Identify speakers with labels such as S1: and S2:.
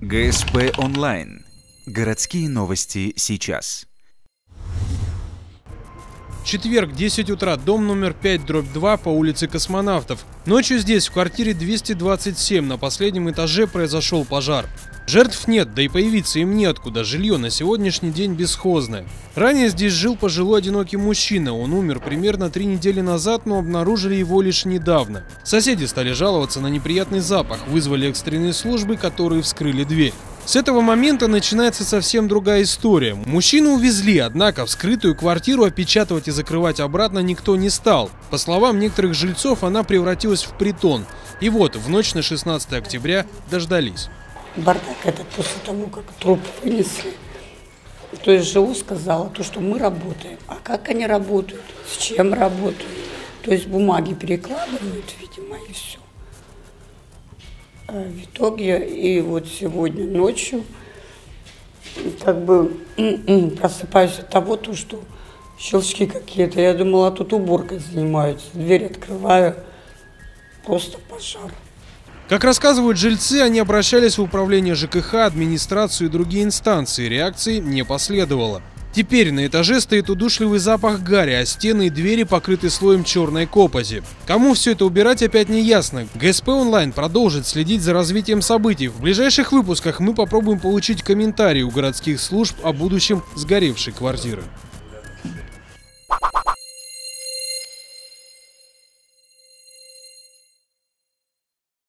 S1: ГСП онлайн. Городские новости сейчас.
S2: Четверг, 10 утра, дом номер 5/2 по улице Космонавтов. Ночью здесь, в квартире 227, на последнем этаже произошел пожар. Жертв нет, да и появиться им неоткуда, жилье на сегодняшний день бесхозное. Ранее здесь жил пожилой одинокий мужчина, он умер примерно 3 недели назад, но обнаружили его лишь недавно. Соседи стали жаловаться на неприятный запах, вызвали экстренные службы, которые вскрыли дверь. С этого момента начинается совсем другая история. Мужчину увезли, однако вскрытую квартиру опечатывать и закрывать обратно никто не стал. По словам некоторых жильцов, она превратилась в притон. И вот, в ночь на 16 октября дождались.
S3: Бардак этот после того, как труп вынесли. То есть ЖУ сказала, то, что мы работаем. А как они работают, с чем работают? То есть бумаги перекладывают, видимо, и все. В итоге и вот сегодня ночью как бы просыпаюсь от того, что щелчки какие-то. Я думала, тут уборкой занимаются. Дверь открываю, просто пожар.
S2: Как рассказывают жильцы, они обращались в управление ЖКХ, администрацию и другие инстанции. Реакции не последовало. Теперь на этаже стоит удушливый запах гари, а стены и двери покрыты слоем черной копоти. Кому все это убирать, опять не ясно. ГСП онлайн продолжит следить за развитием событий. В ближайших выпусках мы попробуем получить комментарии у городских служб о будущем сгоревшей квартиры.